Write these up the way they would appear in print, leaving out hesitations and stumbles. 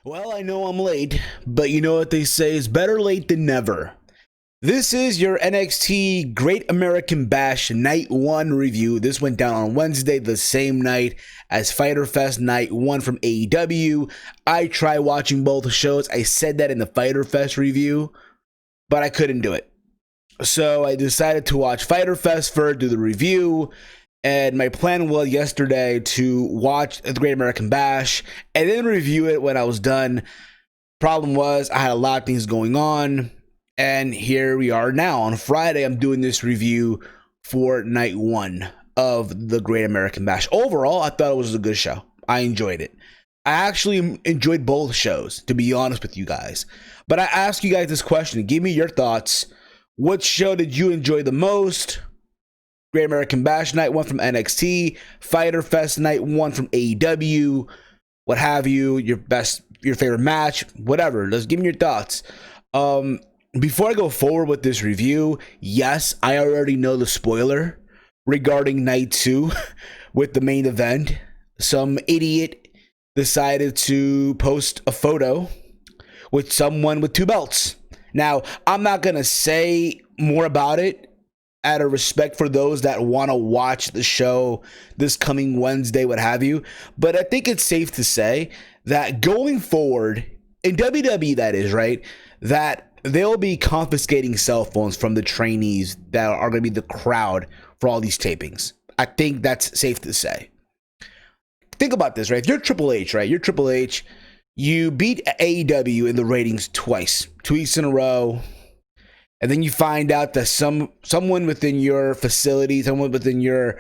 Well, I know I'm late, but you know what they say is better late than never. This is your NXT Great American Bash Night 1 review. This went down on Wednesday, the same night as Fyter Fest Night 1 from AEW. I tried watching both shows. I said that in the Fyter Fest review, but I couldn't do it. So I decided to watch Fyter Fest first, do the review, and my plan was yesterday to watch the Great American Bash and then review it when I was done. Problem was, I had a lot of things going on, and here we are now. On Friday, I'm doing this review for night 1 of the Great American Bash. Overall, I thought it was a good show. I enjoyed it. I actually enjoyed both shows, to be honest with you guys. But I ask you guys this question. Give me your thoughts. What show did you enjoy the most? Great American Bash Night 1 from NXT, Fyter Fest Night 1 from AEW, what have you, your favorite match, whatever. Just give me your thoughts. Before I go forward with this review, yes, I already know the spoiler regarding Night 2 with the main event. Some idiot decided to post a photo with someone with 2 belts. Now, I'm not going to say more about it out of respect for those that want to watch the show this coming Wednesday, what have you. But I think it's safe to say that going forward, in WWE that is, right, that they'll be confiscating cell phones from the trainees that are going to be the crowd for all these tapings. I think that's safe to say. Think about this, right? If you're Triple H, right? You're Triple H. You beat AEW in the ratings twice, 2 weeks in a row. And then you find out that someone within your facility, someone within your,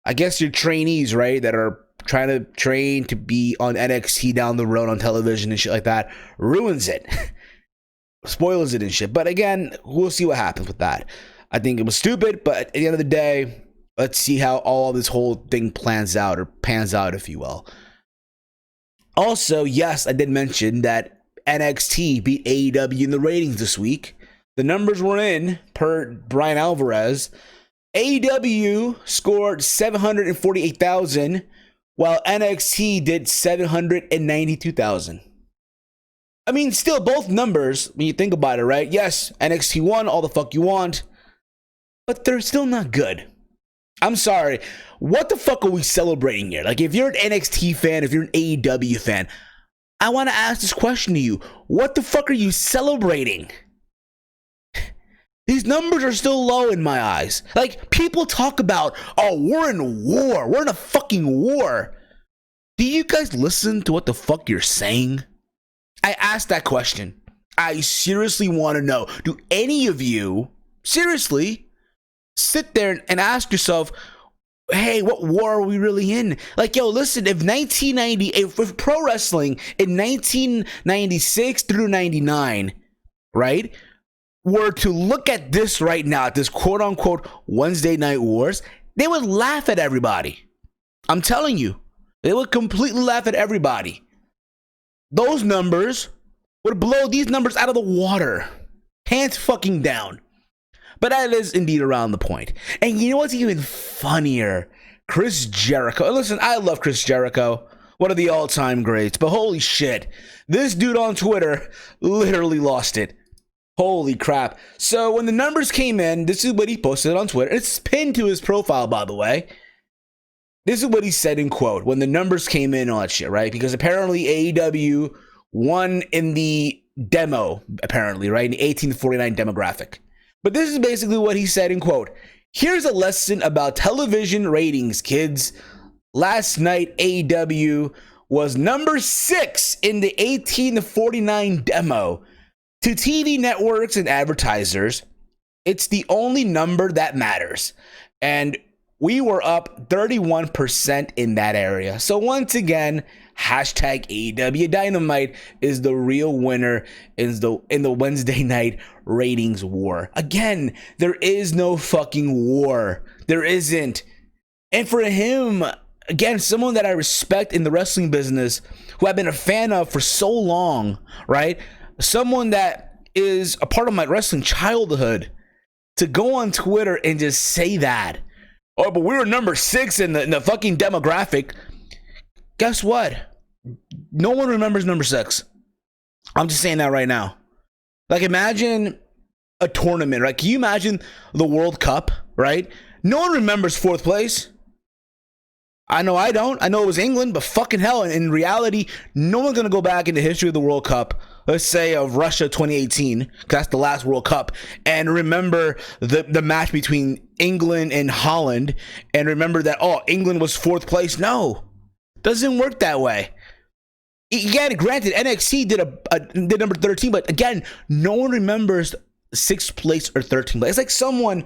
I guess your trainees, right, that are trying to train to be on NXT down the road on television and shit like that, ruins it. Spoils it and shit. But again, we'll see what happens with that. I think it was stupid, but at the end of the day, let's see how all this whole thing plans out, or pans out, if you will. Also, yes, I did mention that NXT beat AEW in the ratings this week. The numbers were in, per Brian Alvarez. AEW scored 748,000, while NXT did 792,000. I mean, still, both numbers, when you think about it, right? Yes, NXT won all the fuck you want, but they're still not good. I'm sorry. What the fuck are we celebrating here? Like, if you're an NXT fan, if you're an AEW fan, I want to ask this question to you. What the fuck are you celebrating? These numbers are still low in my eyes. Like, people talk about, oh, we're in war. We're in a fucking war. Do you guys listen to what the fuck you're saying? I asked that question. I seriously want to know. Do any of you, seriously, sit there and ask yourself, hey, what war are we really in? Like, yo, listen, if pro wrestling in 1996 through 99, right, were to look at this right now, at this quote-unquote Wednesday Night Wars, they would laugh at everybody. I'm telling you. They would completely laugh at everybody. Those numbers would blow these numbers out of the water. Hands fucking down. But that is indeed around the point. And you know what's even funnier? Chris Jericho. Listen, I love Chris Jericho. One of the all-time greats. But holy shit. This dude on Twitter literally lost it. Holy crap. So when the numbers came in, this is what he posted on Twitter. It's pinned to his profile, by the way. This is what he said in quote, when the numbers came in on that shit, right? Because apparently AEW won in the demo, apparently, right? In the 18 to 49 demographic. But this is basically what he said in quote. Here's a lesson about television ratings, kids. Last night, AEW was number 6 in the 18 to 49 demo. To TV networks and advertisers, it's the only number that matters. And we were up 31% in that area. So once again, hashtag AEW Dynamite is the real winner in the Wednesday night ratings war. Again, there is no fucking war. There isn't. And for him, again, someone that I respect in the wrestling business, who I've been a fan of for so long, right? Someone that is a part of my wrestling childhood, to go on Twitter and just say that, oh, but we were number 6 in the fucking demographic. Guess what? No one remembers number 6. I'm just saying that right now. Like, imagine a tournament, right? Can you imagine the World Cup, right? No one remembers fourth place. I know I don't. I know it was England, but fucking hell, in reality, no one's going to go back in the history of the World Cup, let's say of Russia 2018, because that's the last World Cup, and remember the match between England and Holland, and remember that, oh, England was fourth place. No, doesn't work that way. Again, granted, NXT did number 13, but again, no one remembers 6th place or 13th place. It's like someone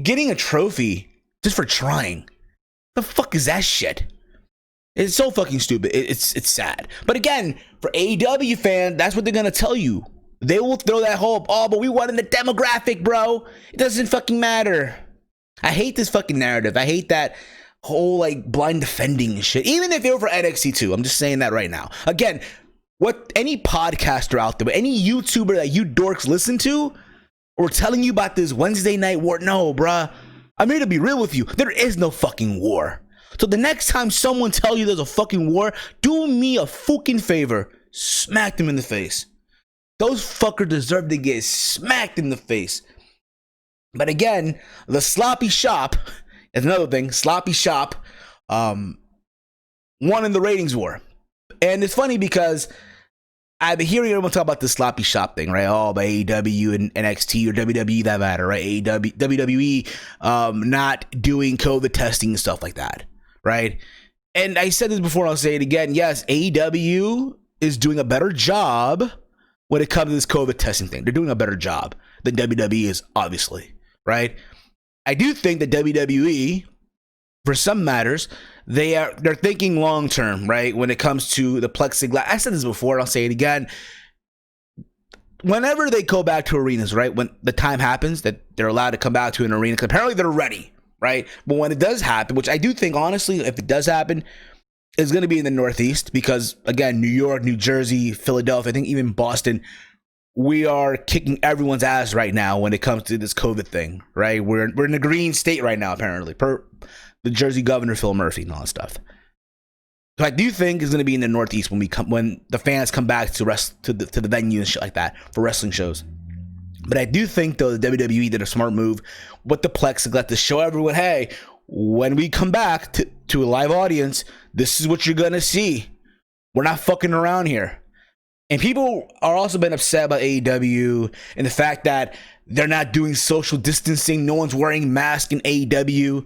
getting a trophy just for trying. The fuck is that shit? It's so fucking stupid. It's sad. But again, for AEW fan, that's what they're gonna tell you. They will throw that whole, oh, but we won in the demographic, bro. It doesn't fucking matter. I hate this fucking narrative. I hate that whole like blind defending and shit. Even if it were for NXT too. I'm just saying that right now. Again, what any podcaster out there, any YouTuber that you dorks listen to, or telling you about this Wednesday night war, no, bruh. I'm here to be real with you. There is no fucking war. So the next time someone tells you there's a fucking war, do me a fucking favor. Smack them in the face. Those fuckers deserve to get smacked in the face. But again, the sloppy shop is another thing. Sloppy shop won in the ratings war. And it's funny because I've been hearing everyone talk about the sloppy shop thing, right? Oh, by AEW and NXT or WWE, that matter, right? WWE not doing COVID testing and stuff like that, right? And I said this before, I'll say it again. Yes, AEW is doing a better job when it comes to this COVID testing thing. They're doing a better job than WWE is, obviously, right? I do think that WWE, for some matters, they're thinking long term, right? When it comes to the plexiglass. I said this before, I'll say it again. Whenever they go back to arenas, right? When the time happens that they're allowed to come back to an arena, because apparently they're ready, right? But when it does happen, which I do think, honestly, if it does happen, it's going to be in the Northeast, because again, New York, New Jersey, Philadelphia, I think even Boston, we are kicking everyone's ass right now when it comes to this COVID thing, right? We're in a green state right now, apparently, per the Jersey governor, Phil Murphy, and all that stuff. So I do think it's going to be in the Northeast when the fans come back to the venue and shit like that for wrestling shows. But I do think, though, the WWE did a smart move with the plexiglass to show everyone, hey, when we come back to a live audience, this is what you're going to see. We're not fucking around here. And people are also been upset about AEW and the fact that they're not doing social distancing. No one's wearing masks in AEW.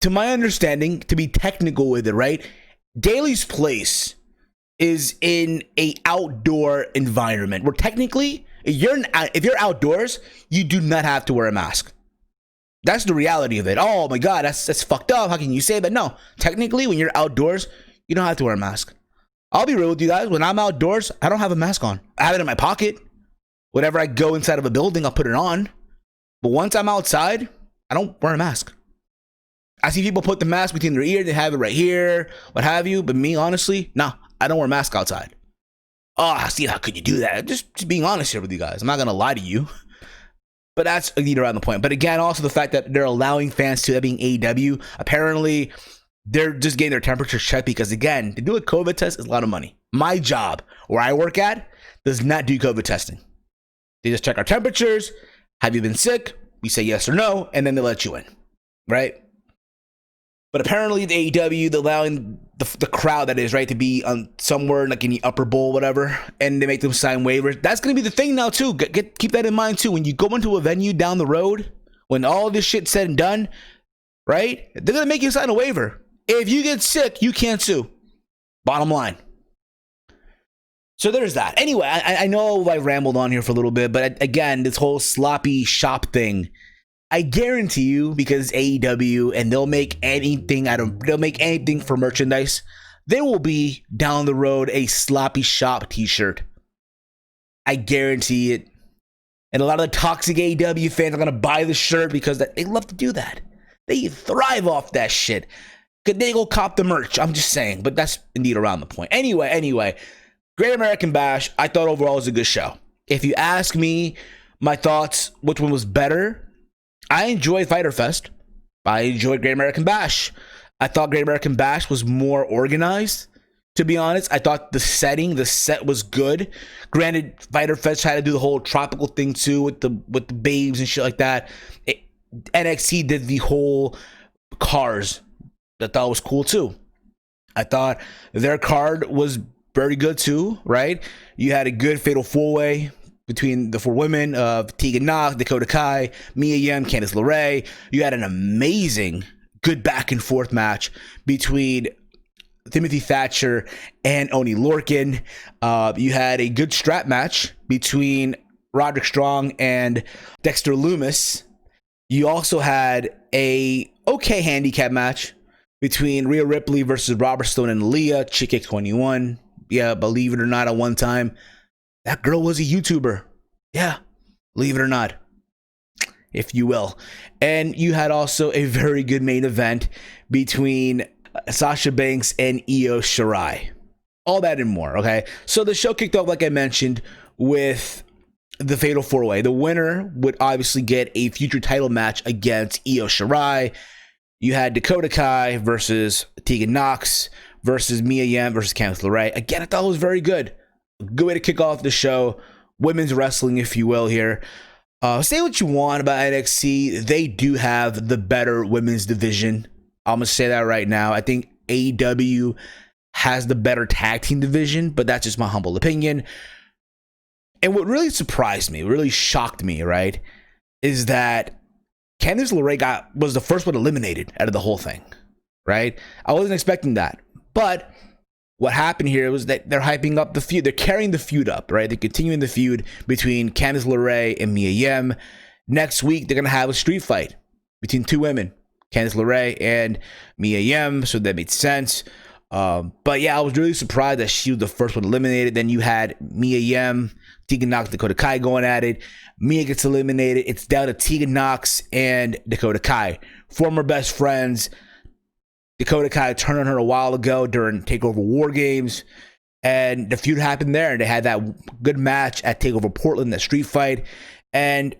To my understanding, to be technical with it, right? Daily's Place is in a outdoor environment where technically, if you're outdoors, you do not have to wear a mask. That's the reality of it. Oh my God, that's fucked up. How can you say that? No, technically, when you're outdoors, you don't have to wear a mask. I'll be real with you guys. When I'm outdoors, I don't have a mask on. I have it in my pocket. Whenever I go inside of a building, I'll put it on. But once I'm outside, I don't wear a mask. I see people put the mask between their ears, they have it right here, what have you. But me, honestly, no, I don't wear a mask outside. Oh, see, how could you do that? Just being honest here with you guys. I'm not going to lie to you. But that's either around the point. But again, also the fact that they're allowing fans to, that being AEW, apparently they're just getting their temperature checked because, again, to do a COVID test is a lot of money. My job, where I work at, does not do COVID testing. They just check our temperatures. Have you been sick? We say yes or no, and then they let you in, right? But apparently the AEW, they're allowing the crowd, that is, right, to be on somewhere like in the upper bowl, whatever, and they make them sign waivers. That's going to be the thing now, too. Keep that in mind, too. When you go into a venue down the road, when all this shit's said and done, right, they're going to make you sign a waiver. If you get sick, you can't sue. Bottom line. So there's that. Anyway, I know I rambled on here for a little bit, but again, this whole sloppy shop thing, I guarantee you, because AEW, and they'll make anything for merchandise, there will be down the road a sloppy shop t-shirt. I guarantee it. And a lot of the toxic AEW fans are going to buy the shirt because they love to do that. They thrive off that shit. Could they go cop the merch? I'm just saying, but that's indeed around the point. Anyway, Great American Bash, I thought overall was a good show. If you ask me my thoughts, which one was better, I enjoyed Fyter Fest. I enjoyed Great American Bash. I thought Great American Bash was more organized To be honest, I thought the set was good. Granted, Fighter Fest had to do the whole tropical thing too with the babes and shit like that. NXT did the whole cars. I thought was cool too. I thought their card was very good too, right? You had a good fatal four-way between the four women of Tegan Nox, Dakota Kai, Mia Yim, Candice LeRae. You had an amazing, good back and forth match between Timothy Thatcher and Oni Lorcan. You had a good strap match between Roderick Strong and Dexter Lumis. You also had a okay handicap match between Rhea Ripley versus Robert Stone and Aaliyah, Chick Kick 21. Yeah, believe it or not, at one time, that girl was a YouTuber. Yeah, believe it or not, if you will. And you had also a very good main event between Sasha Banks and Io Shirai. All that and more, okay? So the show kicked off, like I mentioned, with the Fatal 4-Way. The winner would obviously get a future title match against Io Shirai. You had Dakota Kai versus Tegan Nox versus Mia Yim versus Candice LeRae. Again, I thought it was very good. Good way to kick off the show. Women's wrestling, if you will, here. Say what you want about NXT. They do have the better women's division. I'm going to say that right now. I think AEW has the better tag team division, but that's just my humble opinion. And what really surprised me, really shocked me, right, is that Candice LeRae was the first one eliminated out of the whole thing, right? I wasn't expecting that. But what happened here was that they're hyping up the feud. They're carrying the feud up, right? They're continuing the feud between Candice LeRae and Mia Yim. Next week, they're going to have a street fight between two women, Candice LeRae and Mia Yim, so that made sense. But yeah, I was really surprised that she was the first one eliminated. Then you had Mia Yim, Tegan Nox, Dakota Kai going at it. Mia gets eliminated. It's down to Tegan Nox and Dakota Kai, former best friends. Dakota Kai turned on her a while ago during TakeOver War Games, and the feud happened there. They had that good match at TakeOver Portland, that street fight, and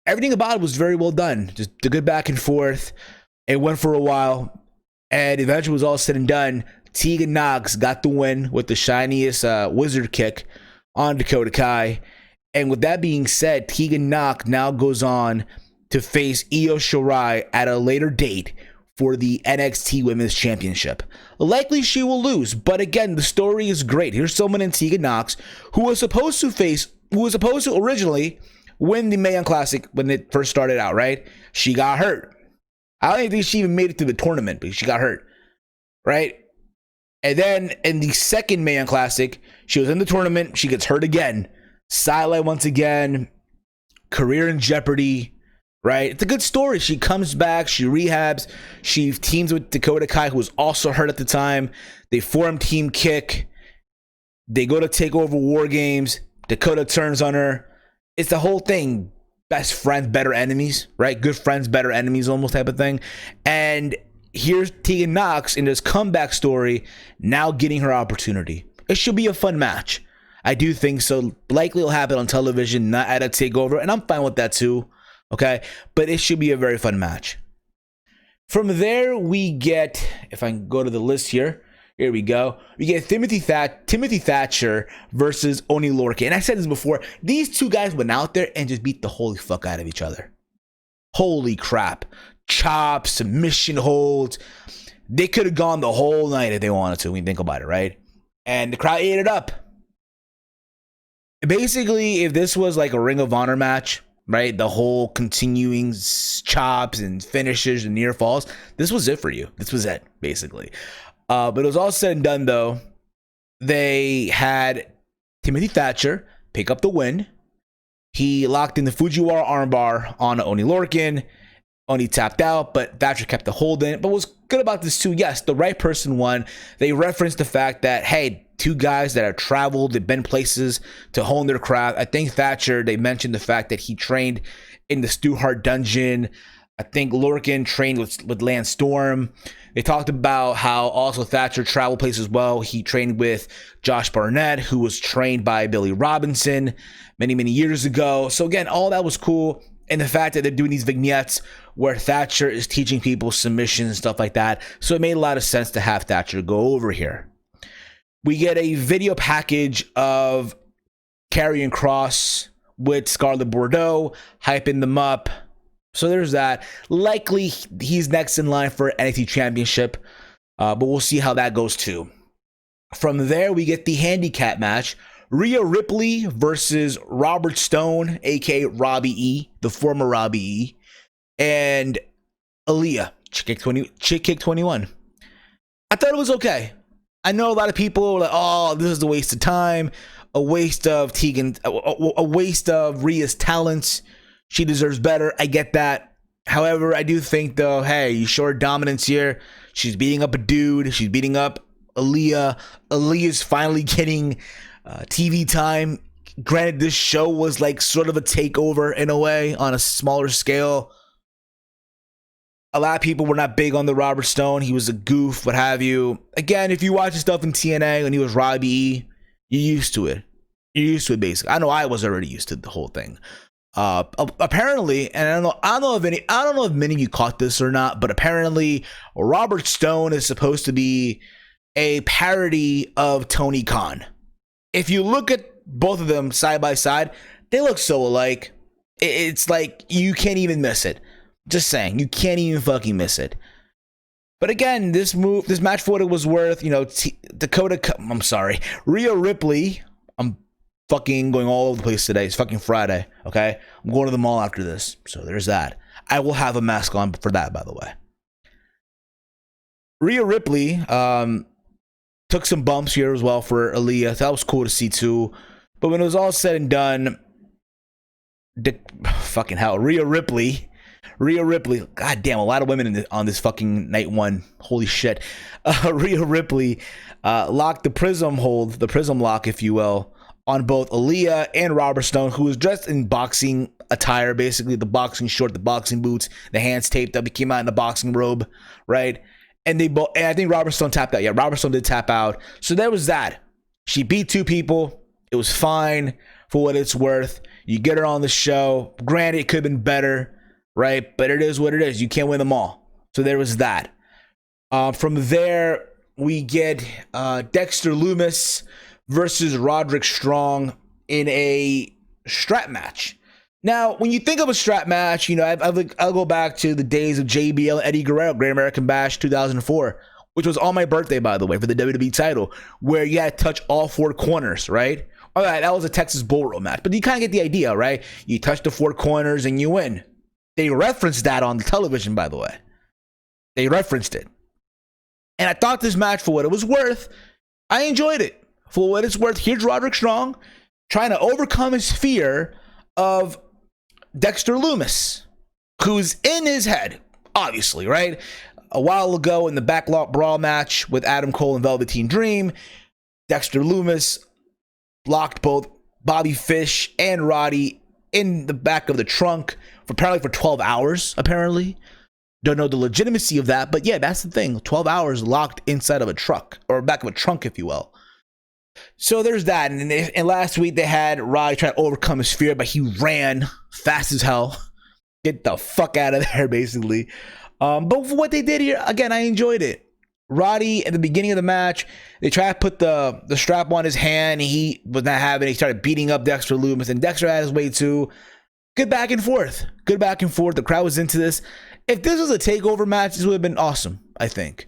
everything about it was very well done. Just the good back and forth. It went for a while, and eventually was all said and done. Tegan Nox got the win with the shiniest wizard kick on Dakota Kai. And with that being said, Tegan Nox now goes on to face Io Shirai at a later date for the NXT Women's Championship. Likely she will lose, but again, the story is great. Here's someone in Tegan Nox who was supposed to originally win the Mae Young Classic when it first started out, right? She got hurt. I don't even think she even made it to the tournament, but she got hurt, right? And then in the second Mae Young Classic, she was in the tournament. She gets hurt again. Sideline once again. Career in jeopardy, right? It's a good story. She comes back. She rehabs. She teams with Dakota Kai, who was also hurt at the time. They form Team Kick. They go to TakeOver War Games. Dakota turns on her. It's the whole thing. Best friends, better enemies, right? Good friends, better enemies, almost type of thing. And here's Tegan Nox in this comeback story, now getting her opportunity. It should be a fun match. I do think so. Likely it'll happen on television, not at a TakeOver, and I'm fine with that too, okay? But it should be a very fun match. From there, we get, if I can go to the list here, here we go. We get Timothy Thatcher versus Oni Lorcan. And I said this before, these two guys went out there and just beat the holy fuck out of each other. Holy crap. Chops, submission holds. They could have gone the whole night if they wanted to, when you think about it, right? And the crowd ate it up. Basically, if this was like a Ring of Honor match, right? The whole continuing chops and finishes and near falls, this was it for you. This was it, basically. But it was all said and done, though. They had Timothy Thatcher pick up the win. He locked in the Fujiwara armbar on Oni Lorcan. Oni tapped out, but Thatcher kept the hold in. But what's good about this too, yes, the right person won. They referenced the fact that, hey, two guys that have traveled, they've been places to hone their craft. I think Thatcher, they mentioned the fact that he trained in the Stu Hart dungeon. I think Lorcan trained with Lance Storm. They talked about how also Thatcher traveled places as well. He trained with Josh Barnett, who was trained by Billy Robinson many, many years ago. So again, all that was cool. And the fact that they're doing these vignettes where Thatcher is teaching people submissions and stuff like that. So it made a lot of sense to have Thatcher go over here. We get a video package of Karrion Kross with Scarlett Bordeaux, hyping them up. So there's that. Likely he's next in line for NXT Championship, but we'll see how that goes too. From there, we get the handicap match. Rhea Ripley versus Robert Stone, aka Robbie E, the former Robbie E, and Aaliyah, Chick Kick 21. I thought it was okay. I know a lot of people were like, oh, this is a waste of time, a waste of a waste of Rhea's talents. She deserves better. I get that. However, I do think, though, hey, you show her dominance here. She's beating up a dude. She's beating up Aaliyah. Aaliyah's finally getting TV time. Granted, this show was like sort of a takeover in a way on a smaller scale. A lot of people were not big on the Robert Stone. He was a goof, what have you. Again, if you watch his stuff in TNA when he was Robbie E, you're used to it. You're used to it, basically. I know I was already used to the whole thing. Apparently, and I don't know if many of you caught this or not, but apparently Robert Stone is supposed to be a parody of Tony Khan. If you look at both of them side by side, they look so alike. It's like you can't even miss it. Just saying, you can't even fucking miss it. But again, this match for what it was worth, you know, Rhea Ripley. I'm fucking going all over the place today. It's fucking Friday, okay? I'm going to the mall after this, so there's that. I will have a mask on for that, by the way. Rhea Ripley took some bumps here as well for Aaliyah. That was cool to see too. But when it was all said and done, fucking hell, Rhea Ripley, god damn, a lot of women on this fucking night one. Holy shit. Rhea Ripley locked the prism lock, if you will, on both Aaliyah and Robert Stone, who was dressed in boxing attire, basically the boxing short, the boxing boots, the hands taped up. He came out in a boxing robe, right? And I think Robert Stone tapped out. Yeah, Robert Stone did tap out. So there was that. She beat two people. It was fine for what it's worth. You get her on the show. Granted, it could have been better, right? But it is what it is. You can't win them all. So there was that. From there, we get Dexter Lumis versus Roderick Strong in a strap match. Now, when you think of a strap match, you know, I'll go back to the days of JBL and Eddie Guerrero, Great American Bash 2004, which was on my birthday, by the way, for the WWE title, where you had to touch all four corners, right? All right, that was a Texas Bull Rope match, but you kind of get the idea, right? You touch the four corners and you win. They referenced that on the television, by the way. They referenced it. And I thought this match, for what it was worth, I enjoyed it. For what it's worth, here's Roderick Strong trying to overcome his fear of Dexter Lumis, who's in his head, obviously, right? A while ago in the backlot brawl match with Adam Cole and Velveteen Dream, Dexter Lumis locked both Bobby Fish and Roddy in the back of the trunk apparently for 12 hours, apparently. Don't know the legitimacy of that, but yeah, that's the thing. 12 hours locked inside of a truck, or back of a trunk, if you will. So there's that. And last week they had Roddy try to overcome his fear, but he ran fast as hell. Get the fuck out of there, basically. But for what they did here, again, I enjoyed it. Roddy, at the beginning of the match, they tried to put the strap on his hand. He was not having it. He started beating up Dexter Lumis, and Dexter had his way too. Good back and forth. Good back and forth. The crowd was into this. If this was a takeover match, this would have been awesome, I think.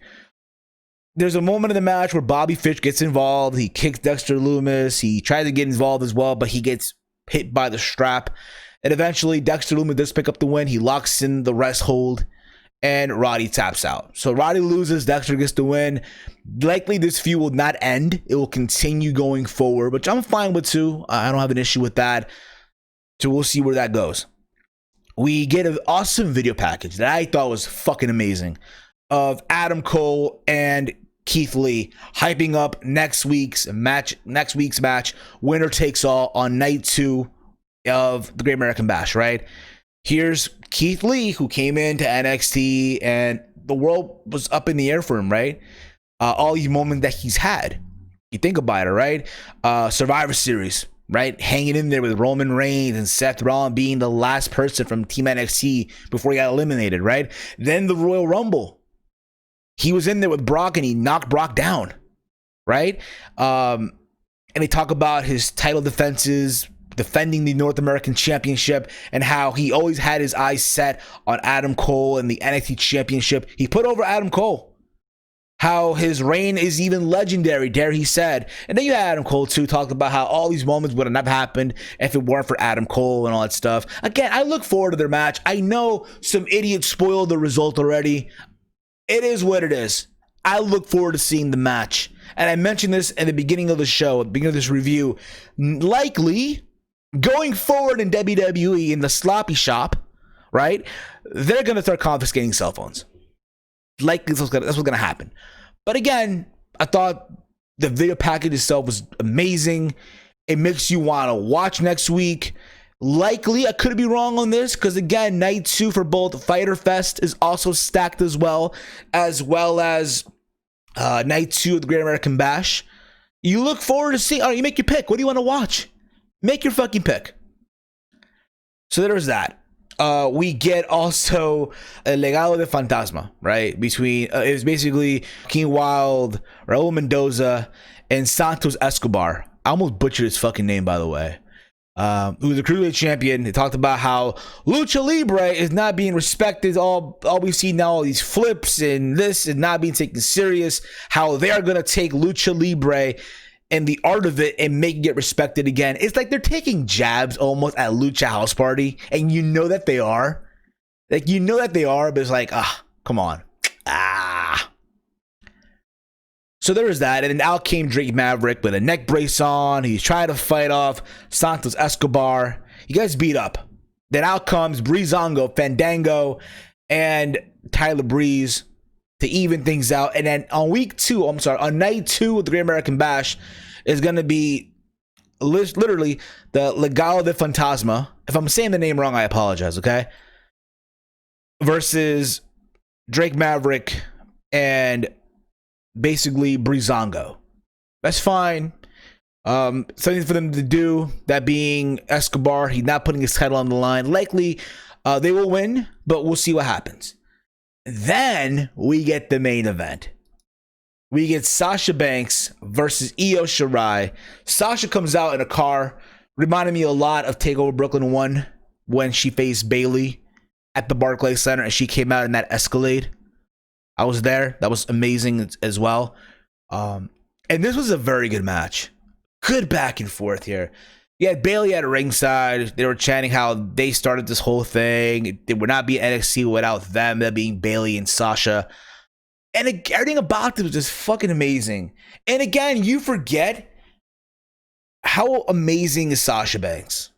There's a moment in the match where Bobby Fish gets involved. He kicks Dexter Lumis. He tries to get involved as well, but he gets hit by the strap. And eventually, Dexter Lumis does pick up the win. He locks in the rest hold, and Roddy taps out. So Roddy loses. Dexter gets the win. Likely, this feud will not end. It will continue going forward, which I'm fine with too. I don't have an issue with that. So we'll see where that goes. We get an awesome video package that I thought was fucking amazing of Adam Cole and Keith Lee hyping up next week's match, winner takes all on night 2 of the Great American Bash, right? Here's Keith Lee, who came into NXT and the world was up in the air for him, right? All these moments that he's had. You think about it, right? Survivor Series, right? Hanging in there with Roman Reigns and Seth Rollins being the last person from Team NXT before he got eliminated, right? Then the Royal Rumble. He was in there with Brock and he knocked Brock down, right? And they talk about his title defenses, defending the North American Championship, and how he always had his eyes set on Adam Cole and the NXT Championship. He put over Adam Cole. How his reign is even legendary, dare he said. And then you had Adam Cole too, talked about how all these moments wouldn't have happened if it weren't for Adam Cole and all that stuff. Again, I look forward to their match. I know some idiot spoiled the result already. It is what it is. I look forward to seeing the match. And I mentioned this in the beginning of the show, at the beginning of this review. Likely, going forward in WWE, in the sloppy shop, right? They're going to start confiscating cell phones. Likely that's what's going to happen. But again, I thought the video package itself was amazing. It makes you want to watch next week. Likely, I could be wrong on this, because again, night 2 for both Fyter Fest is also stacked as well as night 2 of the Great American Bash. You look forward to seeing, you make your pick. What do you want to watch? Make your fucking pick. So there's that. We get also a Legado de Fantasma, right? Between, it's basically King Wild, Raul Mendoza, and Santos Escobar. I almost butchered his fucking name, by the way. Who was a cruiserweight champion. They talked about how Lucha Libre is not being respected. All we see now, all these flips and this is not being taken serious. How they are going to take Lucha Libre and the art of it and making it respected again. It's like they're taking jabs almost at Lucha House Party, and you know that they are. Like, you know that they are, but it's like, come on. So there was that, and then out came Drake Maverick with a neck brace on. He's trying to fight off Santos Escobar. You guys beat up. Then out comes Breezango, Fandango, and Tyler Breeze to even things out. And then on on night 2 of the Great American Bash is going to be literally the Legado de Fantasma. If I'm saying the name wrong, I apologize, okay? Versus Drake Maverick and basically Breezango. That's fine. Something for them to do, that being Escobar. He's not putting his title on the line. Likely they will win, but we'll see what happens. Then we get the main event. We get Sasha Banks versus Io Shirai. Sasha comes out in a car. Reminded me a lot of TakeOver Brooklyn 1 when she faced Bayley at the Barclays Center and she came out in that Escalade. I was there. That was amazing as well. And this was a very good match. Good back and forth here. You had Bayley at ringside. They were chanting how they started this whole thing. They would not be NXT without them, that being Bayley and Sasha. And everything about it was just fucking amazing. And again, you forget how amazing is Sasha Banks.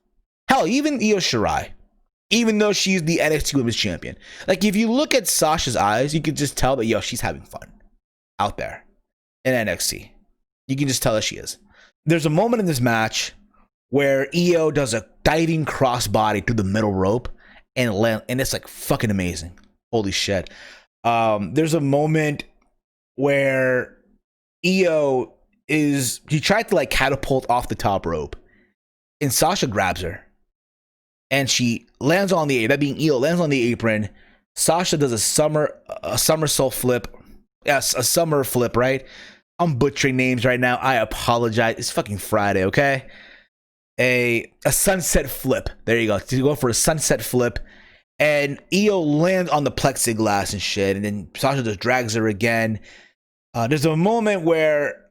Hell, even Io Shirai, even though she's the NXT Women's Champion. Like, if you look at Sasha's eyes, you can just tell that, she's having fun out there in NXT. You can just tell that she is. There's a moment in this match where Io does a diving crossbody through the middle rope and it's like fucking amazing. Holy shit. There's a moment where Io he tried to like catapult off the top rope and Sasha grabs her and she lands on the apron. That being Io lands on the apron. Sasha does a somersault flip. Yes, a summer flip, right? I'm butchering names right now. I apologize. It's fucking Friday, okay? A sunset flip. There you go. To go for a sunset flip. And Io lands on the plexiglass and shit. And then Sasha just drags her again. There's a moment where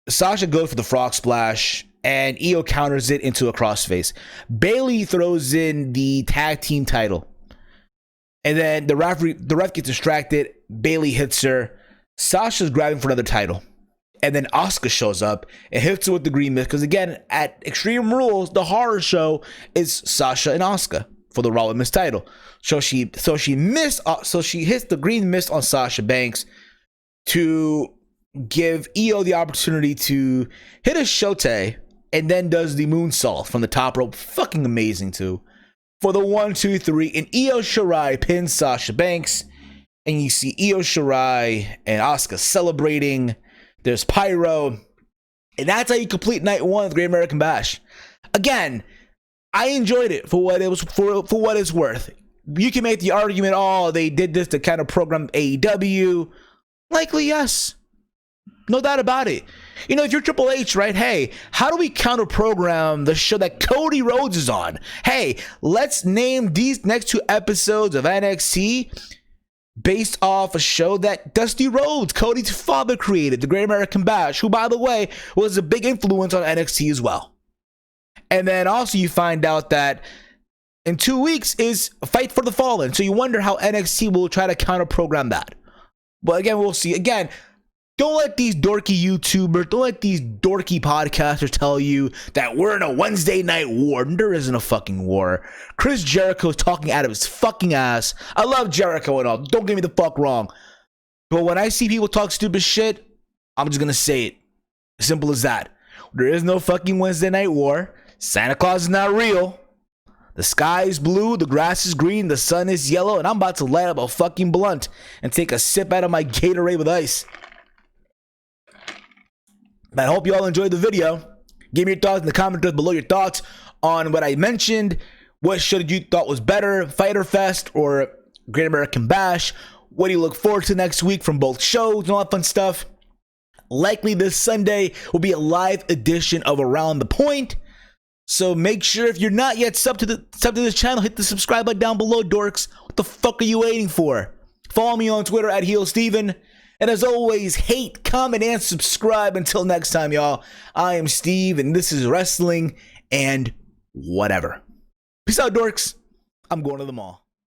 Sasha goes for the frog splash. And Io counters it into a crossface. Bayley throws in the tag team title. And then the ref gets distracted. Bayley hits her. Sasha's grabbing for another title. And then Asuka shows up and hits her with the green mist. Because again, at Extreme Rules, the horror show is Sasha and Asuka for the Raw Women's title. So she hits the green mist on Sasha Banks to give Io the opportunity to hit a shote and then does the moonsault from the top rope. Fucking amazing too. For the 1, 2, 3, and Io Shirai pins Sasha Banks. And you see Io Shirai and Asuka celebrating. There's pyro. And that's how you complete night 1 of the Great American Bash. Again, I enjoyed it for what it was for what it's worth. You can make the argument, they did this to kind of program AEW. Likely, yes. No doubt about it. You know, if you're Triple H, right? Hey, how do we counter program the show that Cody Rhodes is on? Hey, let's name these next 2 episodes of NXT based off a show that Dusty Rhodes, Cody's father, created, the Great American Bash, who, by the way, was a big influence on NXT as well. And then also you find out that in 2 weeks is Fight for the Fallen. So you wonder how NXT will try to counter program that. But again, we'll see. Again, don't let these dorky YouTubers, don't let these dorky podcasters tell you that we're in a Wednesday night war. There isn't a fucking war. Chris Jericho's talking out of his fucking ass. I love Jericho and all. Don't get me the fuck wrong. But when I see people talk stupid shit, I'm just gonna say it. Simple as that. There is no fucking Wednesday night war. Santa Claus is not real. The sky is blue, the grass is green, the sun is yellow, and I'm about to light up a fucking blunt and take a sip out of my Gatorade with ice. I hope you all enjoyed the video. Give me your thoughts in the comments below, your thoughts on what I mentioned. What show you thought was better, Fyter Fest or Great American Bash? What do you look forward to next week from both shows and all that fun stuff? Likely this Sunday will be a live edition of Around the Point. So make sure, if you're not yet sub to this channel, hit the subscribe button down below, dorks. What the fuck are you waiting for? Follow me on Twitter at HeelSteven. And as always, hate, comment, and subscribe. Until next time, y'all, I am Steve, and this is Wrestling and Whatever. Peace out, dorks. I'm going to the mall.